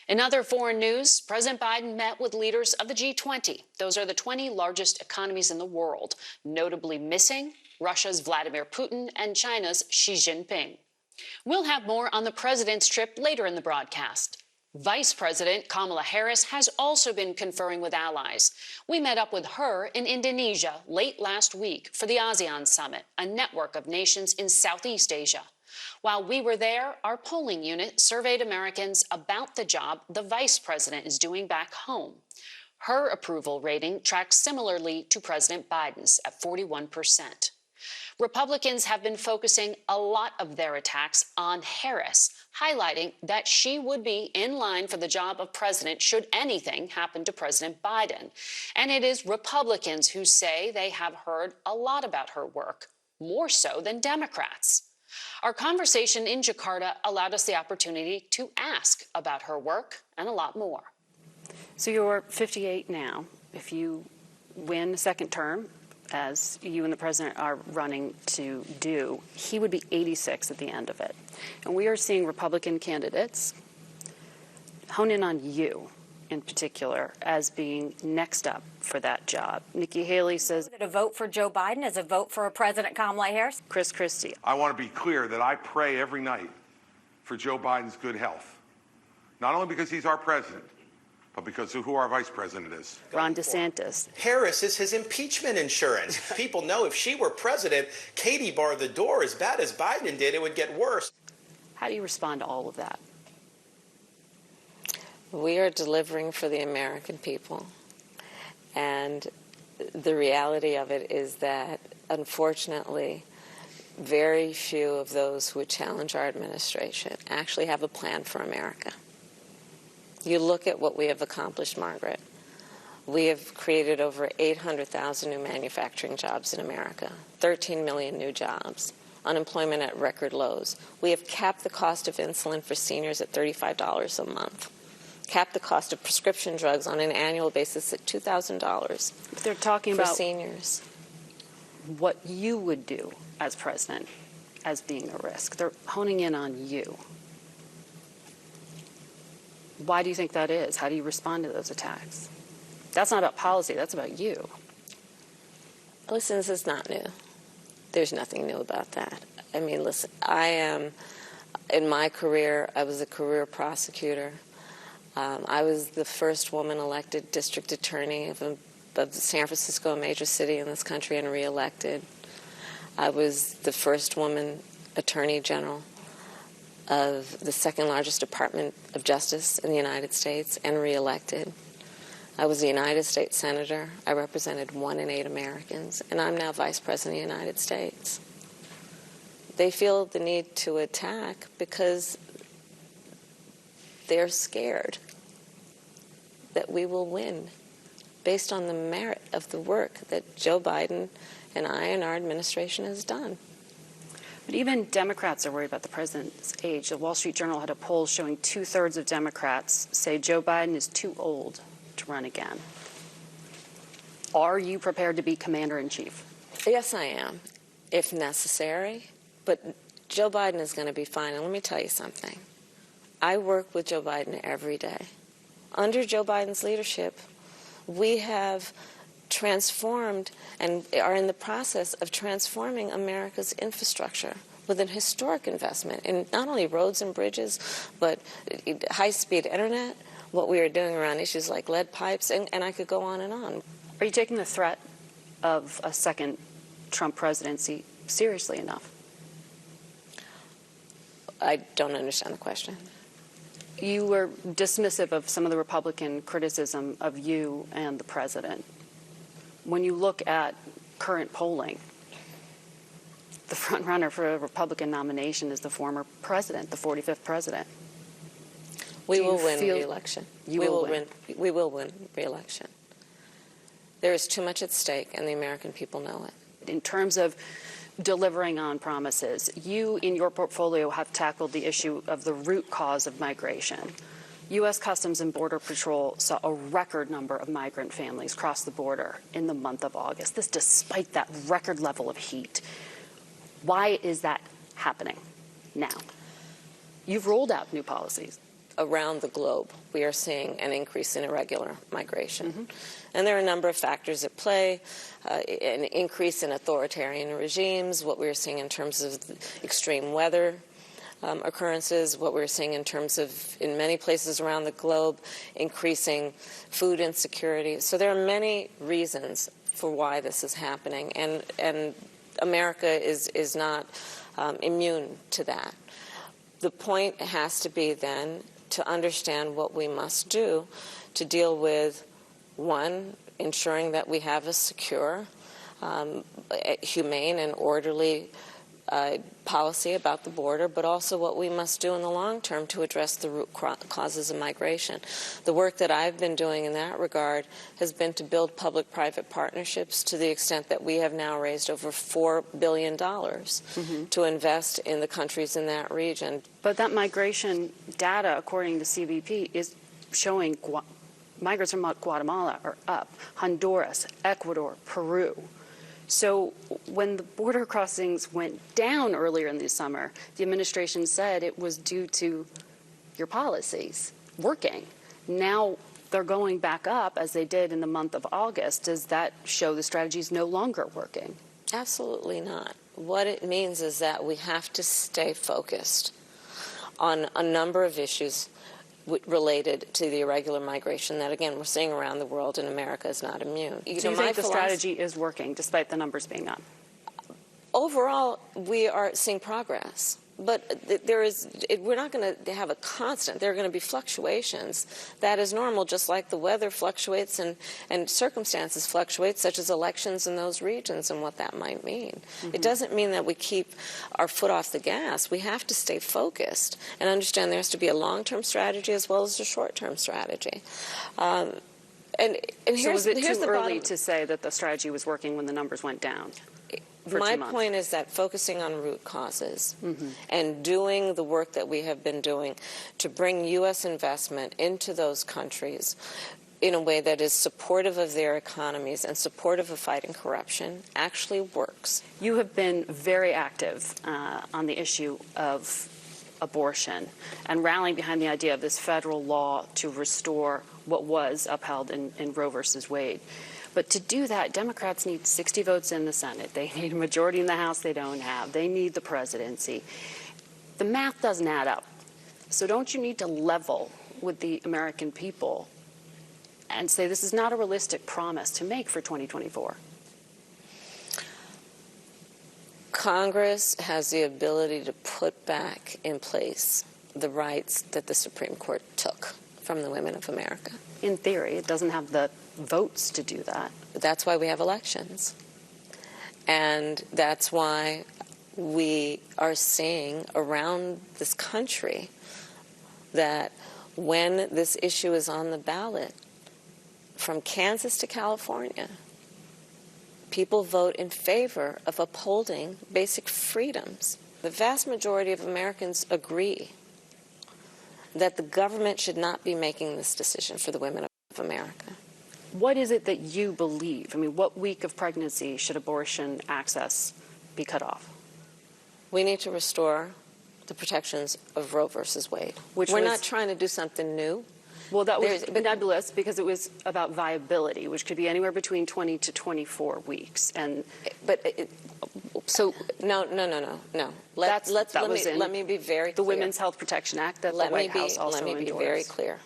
In other foreign news, President Biden met with leaders of the G20. Those are the 20 largest economies in the world, notably missing Russia's Vladimir Putin and China's Xi Jinping. We'll have more on the president's trip later in the broadcast. Vice President Kamala Harris has also been conferring with allies. We met up with her in Indonesia late last week for the ASEAN Summit, a network of nations in Southeast Asia. While we were there, our polling unit surveyed Americans about the job the vice president is doing back home. Her approval rating tracks similarly to President Biden's at 41%. Republicans have been focusing a lot of their attacks on Harris, highlighting that she would be in line for the job of president should anything happen to President Biden. And it is Republicans who say they have heard a lot about her work, more so than Democrats. Our conversation in Jakarta allowed us the opportunity to ask about her work and a lot more. So you're 58 now. If you win a second term, as you and the president are running to do, he would be 86 at the end of it. And we are seeing Republican candidates hone in on you in particular as being next up for that job. Nikki Haley says that a vote for Joe Biden is a vote for President Kamala Harris. Chris Christie. I want to be clear that I pray every night for Joe Biden's good health, not only because he's our president, but because of who our vice president is. Ron DeSantis. Harris is his impeachment insurance. People know if she were president, Katie barred the door. As bad as Biden did, it would get worse. How do you respond to all of that? We are delivering for the American people. And the reality of it is that, unfortunately, very few of those who would challenge our administration actually have a plan for America. You look at what we have accomplished, Margaret. We have created over 800,000 new manufacturing jobs in America, 13 million new jobs, unemployment at record lows. We have capped the cost of insulin for seniors at $35 a month, capped the cost of prescription drugs on an annual basis at $2,000. They're talking for about seniors. What you would do as president as being a risk. They're honing in on you. Why do you think that is? How do you respond to those attacks? That's not about policy. That's about you. Listen, this is not new. There's nothing new about that. I mean, listen, in my career, I was a career prosecutor. I was the first woman elected district attorney of San Francisco, a major city in this country, and reelected. I was the first woman attorney general of the second largest Department of Justice in the United States and reelected. I was a United States Senator. I represented 1 in 8 Americans, and I'm now Vice President of the United States. They feel the need to attack because they're scared that we will win based on the merit of the work that Joe Biden and I and our administration has done. But even Democrats are worried about the president's age. The Wall Street Journal had a poll showing 2/3 of Democrats say Joe Biden is too old to run again. Are you prepared to be commander-in-chief? Yes, I am, if necessary. But Joe Biden is going to be fine. And let me tell you something. I work with Joe Biden every day. Under Joe Biden's leadership, we have transformed and are in the process of transforming America's infrastructure with an historic investment in not only roads and bridges, but high-speed internet, what we are doing around issues like lead pipes, and I could go on and on. Are you taking the threat of a second Trump presidency seriously enough? I don't understand the question. You were dismissive of some of the Republican criticism of you and the president. When you look at current polling, the front runner for a Republican nomination is the former president, the 45th president. We will win re-election. We will win re-election. There is too much at stake, and the American people know it. In terms of delivering on promises, you in your portfolio have tackled the issue of the root cause of migration. U.S. Customs and Border Patrol saw a record number of migrant families cross the border in the month of August. This despite that record level of heat. Why is that happening now? You've rolled out new policies. around the globe, we are seeing an increase in irregular migration. And there are a number of factors at play, an increase in authoritarian regimes, what we're seeing in terms of extreme weather occurrences, what we're seeing in terms of, in many places around the globe, increasing food insecurity. So there are many reasons for why this is happening, and America is not immune to that. The point has to be then to understand what we must do to deal with, one, ensuring that we have a secure, humane, and orderly policy about the border, but also what we must do in the long term to address the root causes of migration. The work that I've been doing in that regard has been to build public-private partnerships to the extent that we have now raised over $4 billion to invest in the countries in that region. But that migration data, according to CBP, is showing migrants from Guatemala are up, Honduras, Ecuador, Peru. So when the border crossings went down earlier in the summer, the administration said it was due to your policies working. Now they're going back up as they did in the month of August. Does that show the strategy is no longer working? Absolutely not. What it means is that we have to stay focused on a number of issues related to the irregular migration that, again, we're seeing around the world, and America is not immune. So you think the strategy is working, despite the numbers being up? Overall, we are seeing progress. But we're not going to have a constant. There are going to be fluctuations. That is normal, just like the weather fluctuates and circumstances fluctuate, such as elections in those regions and what that might mean. It doesn't mean that we keep our foot off the gas. We have to stay focused and understand there has to be a long-term strategy as well as a short-term strategy. So was it too early to say that the strategy was working when the numbers went down? My point is that focusing on root causes and doing the work that we have been doing to bring U.S. investment into those countries in a way that is supportive of their economies and supportive of fighting corruption actually works. You have been very active on the issue of abortion and rallying behind the idea of this federal law to restore what was upheld in Roe versus Wade. But to do that, Democrats need 60 votes in the Senate. They need a majority in the House they don't have. They need the presidency. The math doesn't add up. So don't you need to level with the American people and say this is not a realistic promise to make for 2024? Congress has the ability to put back in place the rights that the Supreme Court took from the women of America. In theory, it doesn't have the votes to do that. That's why we have elections. And that's why we are seeing around this country that when this issue is on the ballot, from Kansas to California, people vote in favor of upholding basic freedoms. The vast majority of Americans agree that the government should not be making this decision for the women of America. What is it that you believe? I mean, what week of pregnancy should abortion access be cut off? We need to restore the protections of Roe versus Wade. We're not trying to do something new. Well, that was nebulous because it was about viability, which could be anywhere between 20 to 24 weeks. And so no. Let me be very clear. The Women's Health Protection Act that the White House also endorsed. Let me be very clear.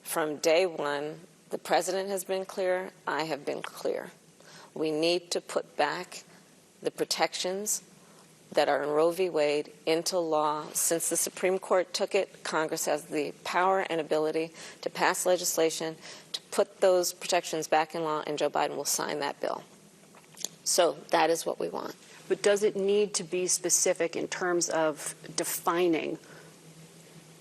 From day one, the president has been clear. I have been clear. We need to put back the protections that are in Roe v. Wade into law. Since the Supreme Court took it, Congress has the power and ability to pass legislation to put those protections back in law, and Joe Biden will sign that bill. So that is what we want. But does it need to be specific in terms of defining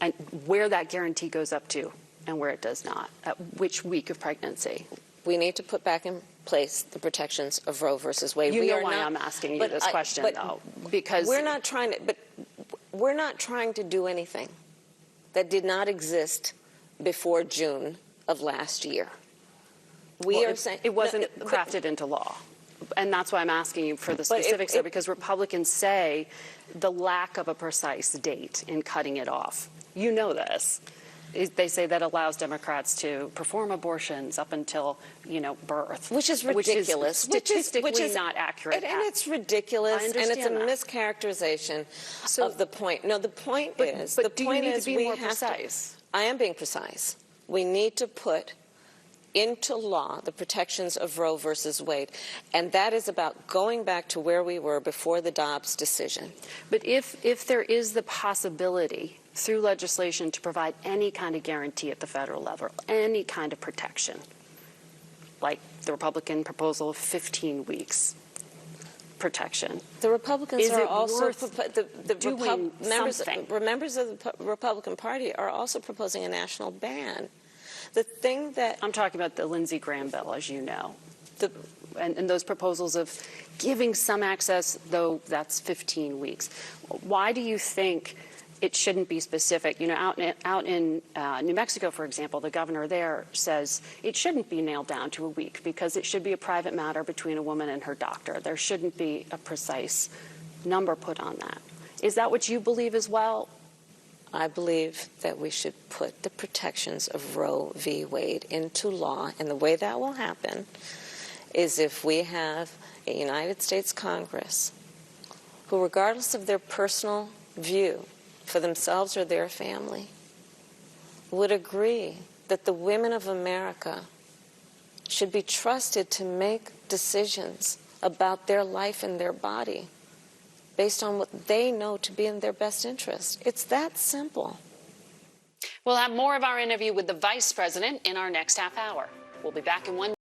and where that guarantee goes up to and where it does not? At which week of pregnancy? We need to put back in place the protections of Roe versus Wade. You know why I'm asking you this question, though, because we're not trying to do anything that did not exist before June of last year. It wasn't crafted into law, and that's why I'm asking you for the specifics there, because Republicans say the lack of a precise date in cutting it off You know this. They say that allows Democrats to perform abortions up until, birth. Which is ridiculous. Which is statistically not accurate. And it's ridiculous, and it's a that. mischaracterization of the point. No, the point is... But the do point you need is to be we more have precise? I am being precise. We need to put into law the protections of Roe versus Wade, and that is about going back to where we were before the Dobbs decision. But if there is the possibility through legislation to provide any kind of guarantee at the federal level, any kind of protection, like the Republican proposal of 15 weeks protection. The Republicans Is are it also worth members of the Republican Party are also proposing a national ban. The thing that I'm talking about the Lindsey Graham bill, as you know, and those proposals of giving some access, though that's 15 weeks. Why do you think it shouldn't be specific? Out in New Mexico, for example, the governor there says it shouldn't be nailed down to a week because it should be a private matter between a woman and her doctor. There shouldn't be a precise number put on that. Is that what you believe as well? I believe that we should put the protections of Roe v. Wade into law, and the way that will happen is if we have a United States Congress who, regardless of their personal view for themselves or their family, would agree that the women of America should be trusted to make decisions about their life and their body based on what they know to be in their best interest. It's that simple. We'll have more of our interview with the vice president in our next half hour. We'll be back in 1 minute.